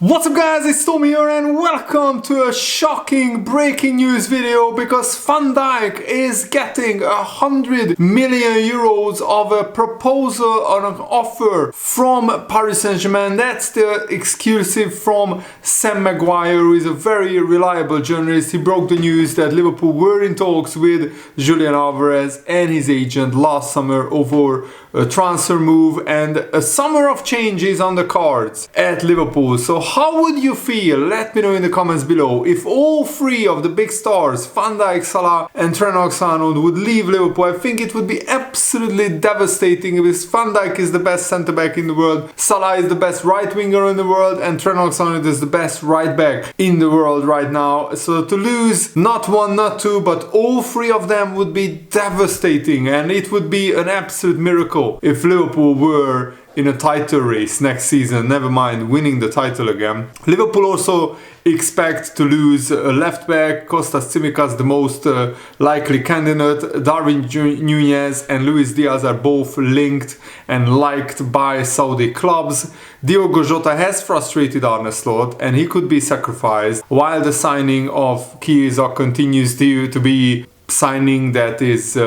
What's up guys, it's Tommy here and welcome to a shocking breaking news video because Van Dijk is getting 100 million euros of a proposal on an offer from Paris Saint-Germain. That's the exclusive from Sam Maguire, who is a very reliable journalist. He broke the news that Liverpool were in talks with Julian Alvarez and his agent last summer over a transfer move, and a summer of change is on the cards at Liverpool. So how would you feel? Let me know in the comments below. If all three of the big stars, Van Dijk, Salah and Trent Alexander-Arnold, would leave Liverpool, I think it would be absolutely devastating because Van Dijk is the best centre-back in the world, Salah is the best right-winger in the world, and Trent Alexander-Arnold is the best right-back in the world right now. So to lose not one, not two, but all three of them would be devastating, and it would be an absolute miracle if Liverpool were in a title race next season, never mind winning the title again. Liverpool also expect to lose a left back. Kostas Tsimikas, the most likely candidate. Darwin Núñez and Luis Diaz are both linked and liked by Saudi clubs. Diogo Jota has frustrated Arne and he could be sacrificed, while the signing of Chiesa continues to be signing that is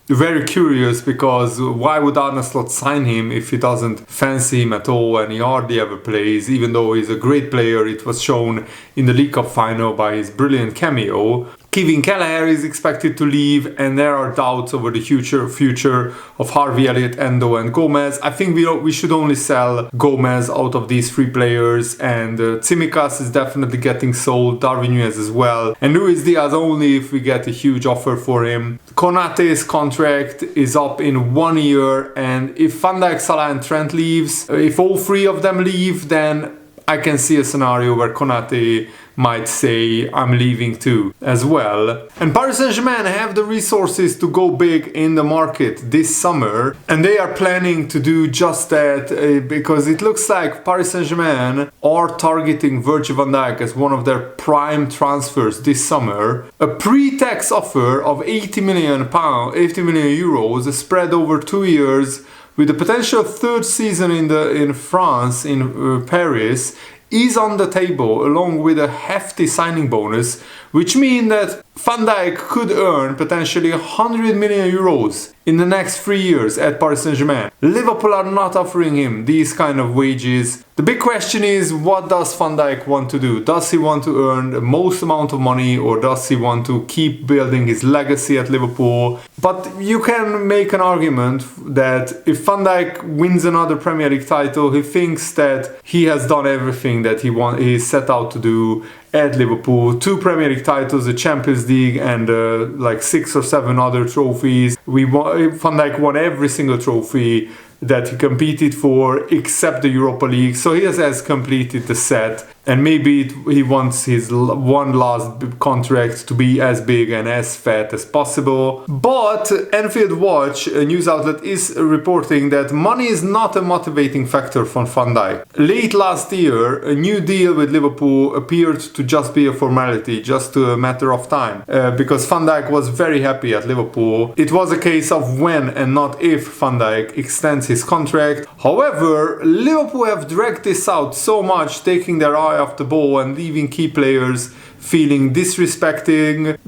very curious, because why would Arne sign him if he doesn't fancy him at all and he hardly ever plays, even though he's a great player. It was shown in the League Cup final by his brilliant cameo. Kevin Kelleher is expected to leave, and there are doubts over the future of Harvey Elliott, Endo and Gomez. I think we should only sell Gomez out of these three players, and Tsimikas is definitely getting sold, Darwin Núñez as well, and Luis Diaz only if we get a huge offer for him. Konate's contract is up in 1 year, and if Van Dijk, Salah and Trent leaves, if all three of them leave, then I can see a scenario where Konate might say I'm leaving too as well. And Paris Saint-Germain have the resources to go big in the market this summer, and they are planning to do just that because it looks like Paris Saint-Germain are targeting Virgil van Dijk as one of their prime transfers this summer. A pre-tax offer of 80 million euros spread over 2 years, with the potential third season in France, in Paris, is on the table, along with a hefty signing bonus, which means that Van Dijk could earn potentially 100 million euros in the next 3 years at Paris Saint-Germain. Liverpool are not offering him these kind of wages. The big question is, what does Van Dijk want to do? Does he want to earn the most amount of money, or does he want to keep building his legacy at Liverpool? But you can make an argument that if Van Dijk wins another Premier League title, he thinks that he has done everything that he set out to do at Liverpool. 2 Premier League titles, a Champions League, and like 6 or 7 other trophies. Van Dijk won every single trophy that he competed for except the Europa League, so he has completed the set, and maybe he wants his one last contract to be as big and as fat as possible. But Anfield Watch, a news outlet, is reporting that money is not a motivating factor for Van Dijk. Late last year, a new deal with Liverpool appeared to just be a formality, just a matter of time, because Van Dijk was very happy at Liverpool. It was a case of when and not if Van Dijk extends his contract. However, Liverpool have dragged this out so much, taking their eye off the ball and leaving key players feeling disrespected,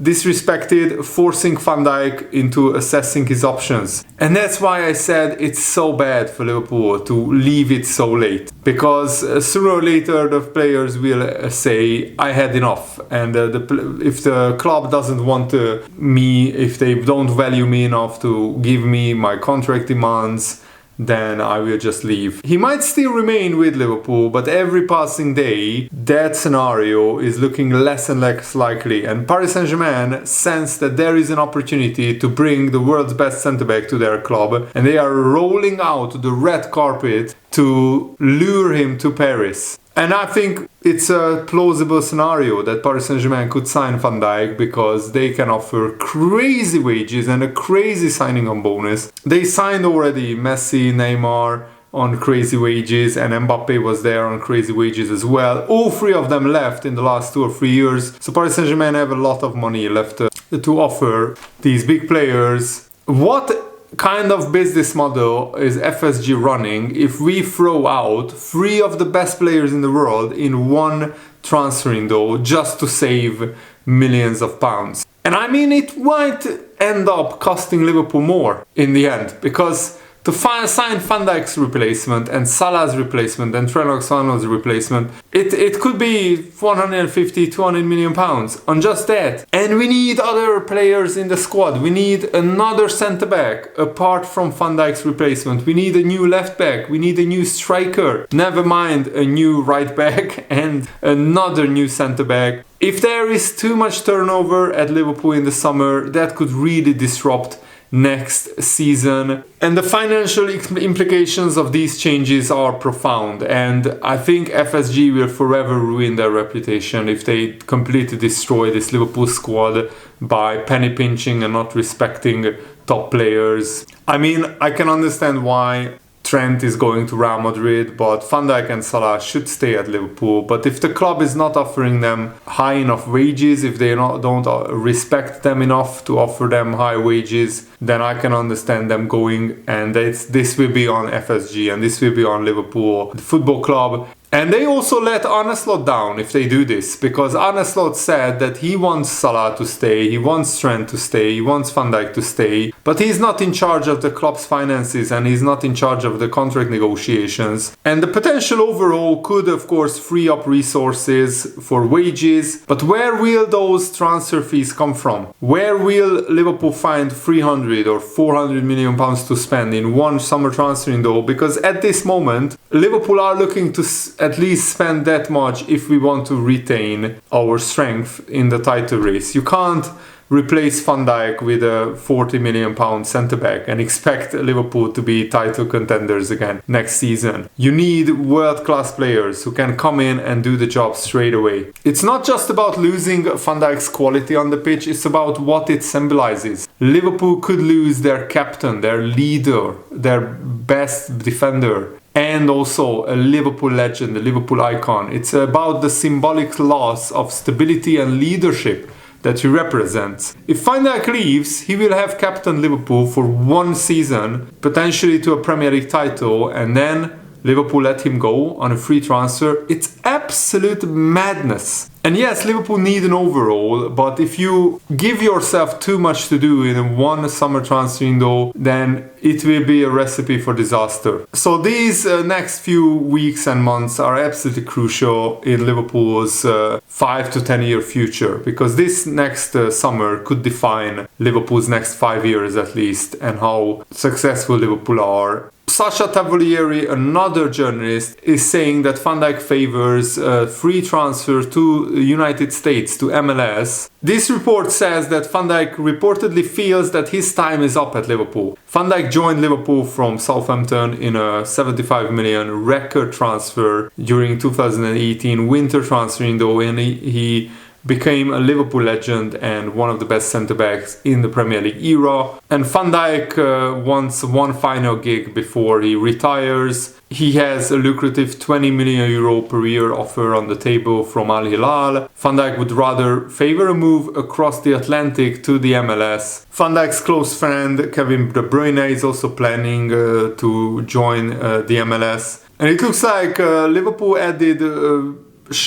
forcing Van Dijk into assessing his options. And that's why I said it's so bad for Liverpool to leave it so late, because sooner or later the players will say I had enough, and if the club doesn't want me, if they don't value me enough to give me my contract demands, then I will just leave. He might still remain with Liverpool, but every passing day that scenario is looking less and less likely, and Paris Saint-Germain sense that there is an opportunity to bring the world's best centre-back to their club, and they are rolling out the red carpet to lure him to Paris. And I think it's a plausible scenario that Paris Saint-Germain could sign Van Dijk, because they can offer crazy wages and a crazy signing on bonus. They signed already Messi, Neymar on crazy wages, and Mbappe was there on crazy wages as well. All three of them left in the last 2 or 3 years. So Paris Saint-Germain have a lot of money left to offer these big players. What kind of business model is FSG running if we throw out 3 of the best players in the world in one transfer window just to save millions of pounds? And I mean, it might end up costing Liverpool more in the end, because to sign Van Dijk's replacement and Salah's replacement and Trent Alexander-Arnold's replacement, it could be 150, 200 million pounds on just that. And we need other players in the squad. We need another centre-back apart from Van Dijk's replacement. We need a new left-back. We need a new striker. Never mind a new right-back and another new centre-back. If there is too much turnover at Liverpool in the summer, that could really disrupt next season. And the financial implications of these changes are profound, and I think FSG will forever ruin their reputation if they completely destroy this Liverpool squad by penny pinching and not respecting top players. I mean, I can understand why Trent is going to Real Madrid, but Van Dijk and Salah should stay at Liverpool. But if the club is not offering them high enough wages, if they don't respect them enough to offer them high wages, then I can understand them going, and this will be on FSG and this will be on Liverpool, the football club. And they also let Arne down if they do this, because Arne said that he wants Salah to stay, he wants Trent to stay, he wants Van Dijk to stay, but he's not in charge of the club's finances and he's not in charge of the contract negotiations. And the potential overall could of course free up resources for wages, but where will those transfer fees come from? Where will Liverpool find 300 or 400 million pounds to spend in one summer transfer window? Because at this moment, Liverpool are looking to at least spend that much if we want to retain our strength in the title race. You can't replace Van Dijk with a 40 million pound centre-back and expect Liverpool to be title contenders again next season. You need world-class players who can come in and do the job straight away. It's not just about losing Van Dijk's quality on the pitch, it's about what it symbolizes. Liverpool could lose their captain, their leader, their best defender, and also a Liverpool legend, a Liverpool icon. It's about the symbolic loss of stability and leadership that he represents. If Van Dijk leaves, he will have captained Liverpool for one season, potentially to a Premier League title, and then Liverpool let him go on a free transfer. It's absolute madness. And yes, Liverpool need an overhaul, but if you give yourself too much to do in one summer transfer window, then it will be a recipe for disaster. So these next few weeks and months are absolutely crucial in Liverpool's 5 to 10 year future, because this next summer could define Liverpool's next 5 years at least, and how successful Liverpool are. Sasha Tavolieri, another journalist, is saying that Van Dijk favors free transfer to United States, to MLS. This report says that Van Dijk reportedly feels that his time is up at Liverpool. Van Dijk joined Liverpool from Southampton in a 75 million record transfer during 2018 winter transfer window, and he became a Liverpool legend and one of the best centre-backs in the Premier League era. And Van Dijk wants one final gig before he retires. He has a lucrative 20 million euro per year offer on the table from Al Hilal. Van Dijk would rather favor a move across the Atlantic to the MLS. Van Dijk's close friend Kevin De Bruyne is also planning to join the MLS. And it looks like Liverpool added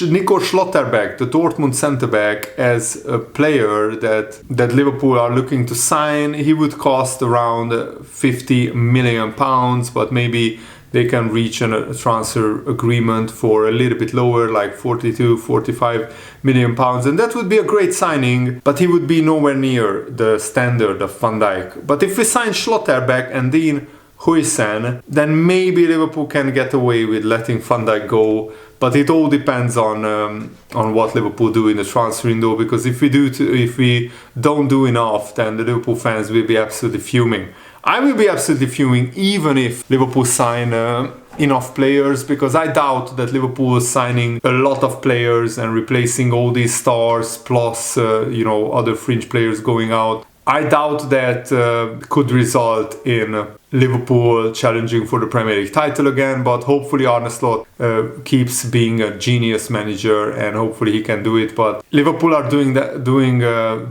Nico Schlotterbeck, the Dortmund centre-back, as a player that Liverpool are looking to sign. He would cost around 50 million pounds, but maybe they can reach a transfer agreement for a little bit lower, like 42, 45 million pounds. And that would be a great signing, but he would be nowhere near the standard of Van Dijk. But if we sign Schlotterbeck and Dean Huijsen, then maybe Liverpool can get away with letting Van Dijk go. But it all depends on what Liverpool do in the transfer window, because if we don't do enough, then the Liverpool fans will be absolutely fuming. I will be absolutely fuming even if Liverpool sign enough players, because I doubt that Liverpool is signing a lot of players and replacing all these stars plus other fringe players going out. I doubt that could result in Liverpool challenging for the Premier League title again, but hopefully Arne Slot keeps being a genius manager and hopefully he can do it. But Liverpool are doing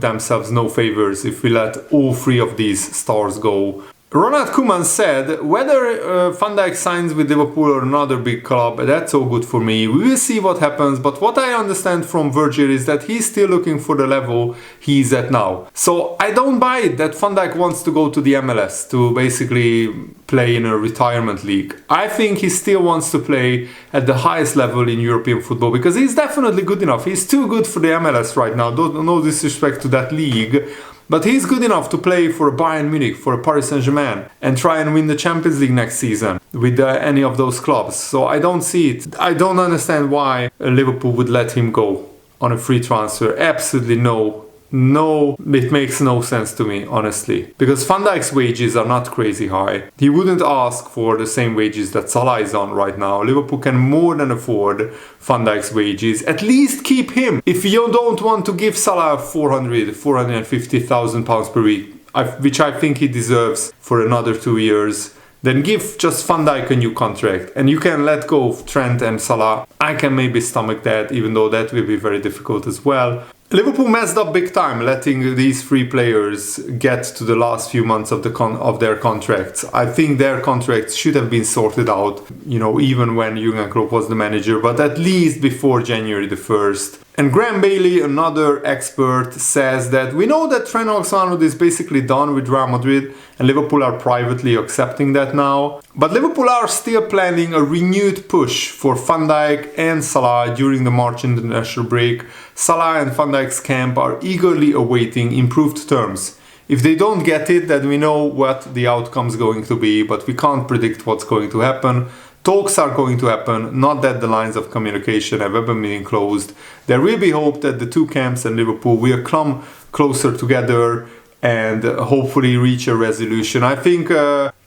themselves no favors if we let all 3 of these stars go. Ronald Koeman said, whether Van Dijk signs with Liverpool or another big club, that's all good for me. We will see what happens, but what I understand from Virgil is that he's still looking for the level he's at now. So I don't buy it that Van Dijk wants to go to the MLS to basically play in a retirement league. I think he still wants to play at the highest level in European football because he's definitely good enough. He's too good for the MLS right now. No disrespect to that league. But he's good enough to play for Bayern Munich, for Paris Saint-Germain, and try and win the Champions League next season with any of those clubs. So I don't see it. I don't understand why Liverpool would let him go on a free transfer. Absolutely no. No, it makes no sense to me, honestly. Because Van Dijk's wages are not crazy high. He wouldn't ask for the same wages that Salah is on right now. Liverpool can more than afford Van Dijk's wages. At least keep him. If you don't want to give Salah 450,000 pounds per week, which I think he deserves for another 2 years, then give just Van Dijk a new contract. And you can let go of Trent and Salah. I can maybe stomach that, even though that will be very difficult as well. Liverpool messed up big time letting these three players get to the last few months of their contracts. I think their contracts should have been sorted out, even when Jurgen Klopp was the manager, but at least before January the 1st. And Graham Bailey, another expert, says that we know that Trent Alexander-Arnold is basically done with Real Madrid and Liverpool are privately accepting that now. But Liverpool are still planning a renewed push for Van Dijk and Salah during the March international break. Salah and Van Dijk's camp are eagerly awaiting improved terms. If they don't get it, then we know what the outcome is going to be, but we can't predict what's going to happen. Talks are going to happen, not that the lines of communication have ever been closed. There will be hope that the two camps and Liverpool will come closer together and hopefully reach a resolution. I think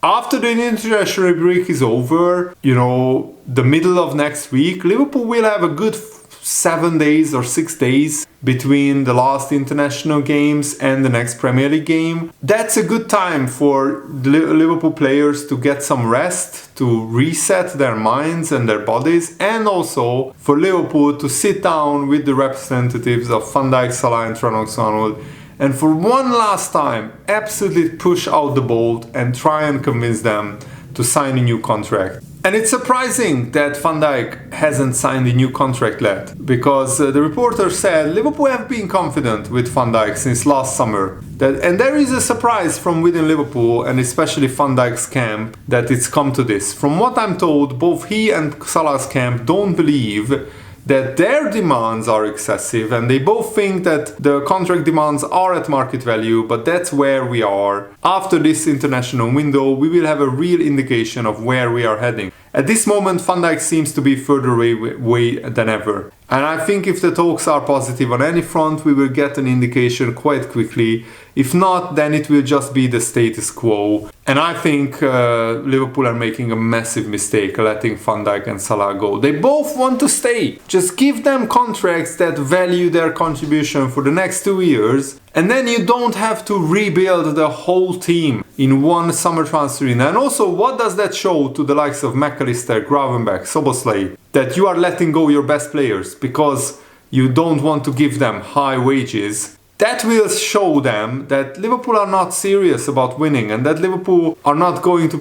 after the international break is over, the middle of next week, Liverpool will have a good 7 days or 6 days between the last international games and the next Premier League game. That's a good time for the Liverpool players to get some rest, to reset their minds and their bodies, and also for Liverpool to sit down with the representatives of Van Dijk, Salah and Trent Alexander-Arnold and for one last time absolutely push out the bolt and try and convince them to sign a new contract. And it's surprising that Van Dijk hasn't signed a new contract yet, because the reporter said Liverpool have been confident with Van Dijk since last summer. And there is a surprise from within Liverpool, and especially Van Dijk's camp, that it's come to this. From what I'm told, both he and Salah's camp don't believe that their demands are excessive, and they both think that the contract demands are at market value, but that's where we are. After this international window, we will have a real indication of where we are heading. At this moment, Van Dijk seems to be further away than ever. And I think if the talks are positive on any front, we will get an indication quite quickly. If not, then it will just be the status quo. And I think Liverpool are making a massive mistake letting Van Dijk and Salah go. They both want to stay. Just give them contracts that value their contribution for the next 2 years. And then you don't have to rebuild the whole team in one summer transfer window. And also, what does that show to the likes of McAllister, Gravenberch, Szoboszlai? That you are letting go your best players because you don't want to give them high wages. That will show them that Liverpool are not serious about winning and that Liverpool are not going to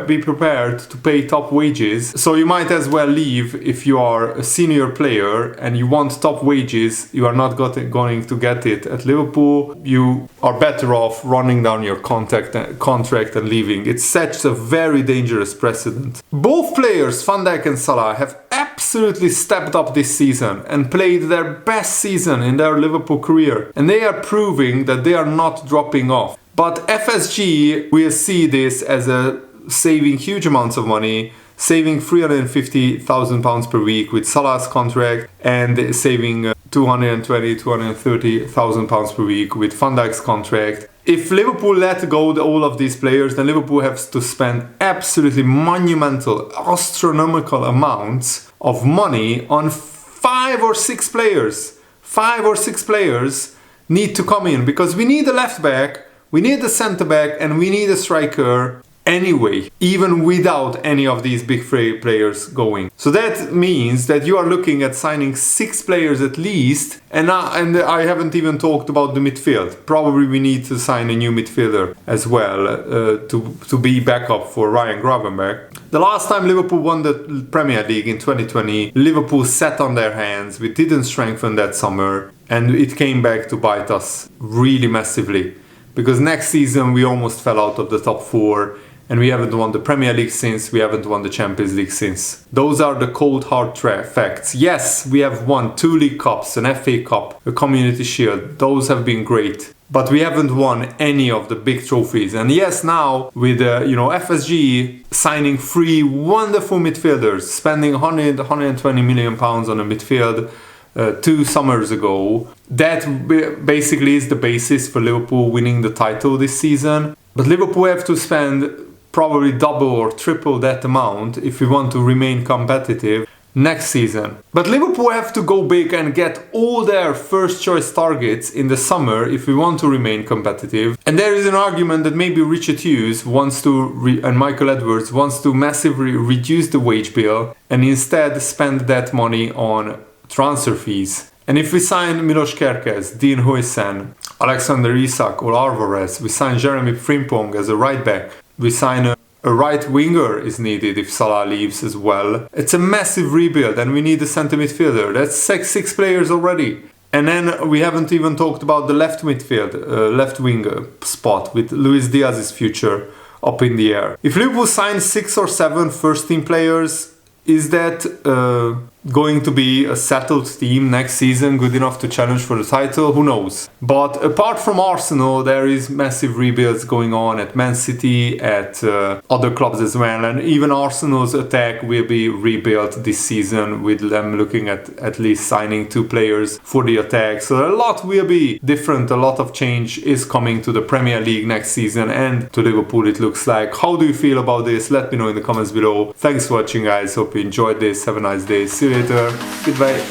be prepared to pay top wages. So you might as well leave if you are a senior player and you want top wages. You are not going to get it at Liverpool. You are better off running down your contract and leaving. It sets a very dangerous precedent. Both players, Van Dijk and Salah, have absolutely stepped up this season and played their best season in their Liverpool career. And they are proving that they are not dropping off. But FSG will see this as saving huge amounts of money, saving £350,000 per week with Salah's contract and saving 230,000 pounds per week with Van Dijk's contract. If Liverpool let go all of these players, then Liverpool has to spend absolutely monumental, astronomical amounts of money on 5 or 6 players. 5 or 6 players need to come in because we need a left back, we need a centre back, and we need a striker. anyway, even without any of these big players going. So that means that you are looking at signing 6 players at least, and I haven't even talked about the midfield. Probably we need to sign a new midfielder as well to be backup for Ryan Gravenberch. The last time Liverpool won the Premier League in 2020, Liverpool sat on their hands. We didn't strengthen that summer, and it came back to bite us really massively. Because next season we almost fell out of the top 4, and we haven't won the Premier League since, we haven't won the Champions League since. Those are the cold hard facts. Yes, we have won 2 League Cups, an FA Cup, a Community Shield. Those have been great. But we haven't won any of the big trophies. And yes, now with FSG signing 3 wonderful midfielders, spending 120 million pounds on a midfield 2 summers ago, that basically is the basis for Liverpool winning the title this season. But Liverpool have to spend probably double or triple that amount if we want to remain competitive next season. But Liverpool have to go big and get all their first choice targets in the summer if we want to remain competitive. And there is an argument that maybe Richard Hughes wants to and Michael Edwards wants to massively reduce the wage bill and instead spend that money on transfer fees. And if we sign Milos Kerkez, Dean Huijsen, Alexander Isak or Alvarez, we sign Jeremy Frimpong as a right back, we sign a right winger is needed if Salah leaves as well. It's a massive rebuild and we need a centre midfielder. That's 6 players already. And then we haven't even talked about the left midfield, left wing spot with Luis Diaz's future up in the air. If Liverpool signs 6 or 7 first team players, is that going to be a settled team next season, good enough to challenge for the title? Who knows? But apart from Arsenal, there is massive rebuilds going on at Man City, at other clubs as well, and even Arsenal's attack will be rebuilt this season with them looking at least signing 2 players for the attack. So a lot will be different, a lot of change is coming to the Premier League next season and to Liverpool it looks like. How do you feel about this? Let me know in the comments below. Thanks for watching guys, hope you enjoyed this, have a nice day, see you later, goodbye.